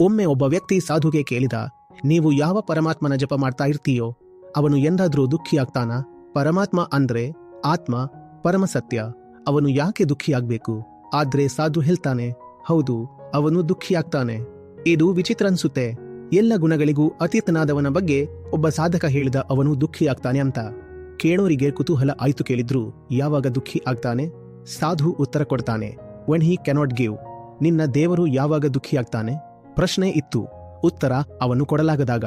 ಒಮ್ಮೆ ಒಬ್ಬ ವ್ಯಕ್ತಿ ಸಾಧುಗೆ ಕೇಳಿದ, ನೀವು ಯಾವ ಪರಮಾತ್ಮನ ಜಪ ಮಾಡ್ತಾ ಇರ್ತೀಯೋ ಅವನು ಎಂದಾದ್ರೂ ದುಃಖಿಯಾಗ್ತಾನ? ಪರಮಾತ್ಮ ಅಂದ್ರೆ ಆತ್ಮ, ಪರಮಸತ್ಯ. ಅವನು ಯಾಕೆ ದುಃಖಿಯಾಗ್ಬೇಕು? ಆದ್ರೆ ಸಾಧು ಹೇಳ್ತಾನೆ, ಹೌದು, ಅವನು ದುಃಖಿಯಾಗ್ತಾನೆ. ಇದು ವಿಚಿತ್ರ ಅನ್ಸುತ್ತೆ. ಎಲ್ಲ ಗುಣಗಳಿಗೂ ಅತೀತನಾದವನ ಬಗ್ಗೆ ಒಬ್ಬ ಸಾಧಕ ಹೇಳಿದ ಅವನು ದುಃಖಿಯಾಗ್ತಾನೆ ಅಂತ. ಕೇಳೋರಿಗೆ ಕುತೂಹಲ ಆಯ್ತು. ಕೇಳಿದ್ರು, ಯಾವಾಗ ದುಃಖಿ ಆಗ್ತಾನೆ? ಸಾಧು ಉತ್ತರ ಕೊಡ್ತಾನೆ, ವೆನ್ ಹಿ ಕ್ಯಾನಾಟ್ ಗಿವ್. ನಿನ್ನ ದೇವರು ಯಾವಾಗ ದುಃಖಿಯಾಗ್ತಾನೆ? ಪ್ರಶ್ನೆ ಇತ್ತು, ಉತ್ತರ ಅವನು ಕೊಡಲಾಗದಾಗ.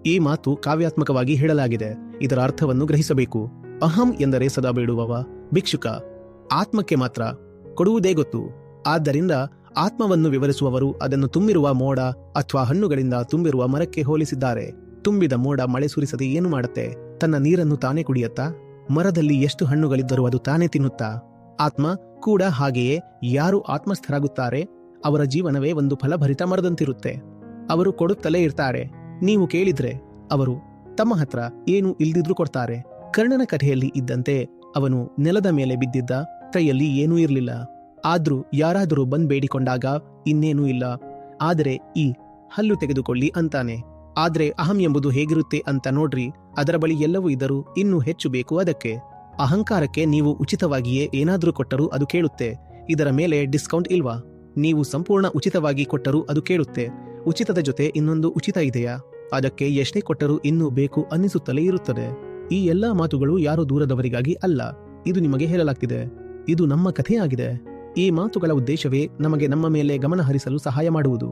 ಈ ಮಾತು ಕಾವ್ಯಾತ್ಮಕವಾಗಿ ಹೇಳಲಾಗಿದೆ. ಇದರ ಅರ್ಥವನ್ನು ಗ್ರಹಿಸಬೇಕು. ಅಹಂ ಎಂದರೆ ಸದಾ ಬೇಡುವವ, ಭಿಕ್ಷುಕ. ಆತ್ಮಕ್ಕೆ ಮಾತ್ರ ಕೊಡುವುದೇ ಗೊತ್ತು. ಆದ್ದರಿಂದ ಆತ್ಮವನ್ನು ವಿವರಿಸುವವರು ಅದನ್ನು ತುಂಬಿರುವ ಮೋಡ ಅಥವಾ ಹಣ್ಣುಗಳಿಂದ ತುಂಬಿರುವ ಮರಕ್ಕೆ ಹೋಲಿಸಿದ್ದಾರೆ. ತುಂಬಿದ ಮೋಡ ಮಳೆ ಸುರಿಸದೆ ಏನು ಮಾಡುತ್ತೆ? ತನ್ನ ನೀರನ್ನು ತಾನೇ ಕುಡಿಯತ್ತಾ? ಮರದಲ್ಲಿ ಎಷ್ಟು ಹಣ್ಣುಗಳಿದ್ದರೂ ಅದು ತಾನೇ ತಿನ್ನುತ್ತಾ? ಆತ್ಮ ಕೂಡ ಹಾಗೆಯೇ. ಯಾರು ಆತ್ಮಸ್ಥರಾಗುತ್ತಾರೆ ಅವರ ಜೀವನವೇ ಒಂದು ಫಲಭರಿತ ಮರದಂತಿರುತ್ತೆ. ಅವರು ಕೊಡುತ್ತಲೇ ಇರ್ತಾರೆ. ನೀವು ಕೇಳಿದ್ರೆ ಅವರು ತಮ್ಮ ಹತ್ರ ಏನು ಇಲ್ದಿದ್ರೂ ಕೊಡ್ತಾರೆ. ಕರ್ಣನ ಕಥೆಯಲ್ಲಿ ಇದ್ದಂತೆ ಅವನು ನೆಲದ ಮೇಲೆ ಬಿದ್ದಿದ್ದ, ಕೈಯಲ್ಲಿ ಏನೂ ಇರಲಿಲ್ಲ. ಆದ್ರೂ ಯಾರಾದರೂ ಬಂದ್ ಬೇಡಿಕೊಂಡಾಗ ಇನ್ನೇನೂ ಇಲ್ಲ, ಆದರೆ ಈ ಹಲ್ಲು ತೆಗೆದುಕೊಳ್ಳಿ ಅಂತಾನೆ. ಆದ್ರೆ ಅಹಂ ಎಂಬುದು ಹೇಗಿರುತ್ತೆ ಅಂತ ನೋಡ್ರಿ. ಅದರ ಬಳಿ ಎಲ್ಲವೂ ಇದ್ದರೂ ಇನ್ನೂ ಹೆಚ್ಚು ಬೇಕು ಅದಕ್ಕೆ. ಅಹಂಕಾರಕ್ಕೆ ನೀವು ಉಚಿತವಾಗಿಯೇ ಏನಾದ್ರೂ ಕೊಟ್ಟರೂ ಅದು ಕೇಳುತ್ತೆ. ಇದರ ಮೇಲೆ ಡಿಸ್ಕೌಂಟ್ ಇಲ್ವಾ? ನೀವು ಸಂಪೂರ್ಣ ಉಚಿತವಾಗಿ ಕೊಟ್ಟರೂ ಅದು ಕೇಳುತ್ತೆ. ಉಚಿತದ ಜೊತೆ ಇನ್ನೊಂದು ಉಚಿತ ಇದೆಯಾ? ಅದಕ್ಕೆ ಎಷ್ಟೇ ಕೊಟ್ಟರೂ ಇನ್ನೂ ಬೇಕು ಅನ್ನಿಸುತ್ತಲೇ ಇರುತ್ತದೆ. ಈ ಎಲ್ಲಾ ಮಾತುಗಳು ಯಾರೋ ದೂರದವರಿಗಾಗಿ ಅಲ್ಲ, ಇದು ನಿಮಗೆ ಹೇಳಲಾಗ್ತಿದೆ. ಇದು ನಮ್ಮ ಕಥೆಯಾಗಿದೆ. ಈ ಮಾತುಗಳ ಉದ್ದೇಶವೇ ನಮಗೆ ನಮ್ಮ ಮೇಲೆ ಗಮನ ಹರಿಸಲು ಸಹಾಯ ಮಾಡುವುದು.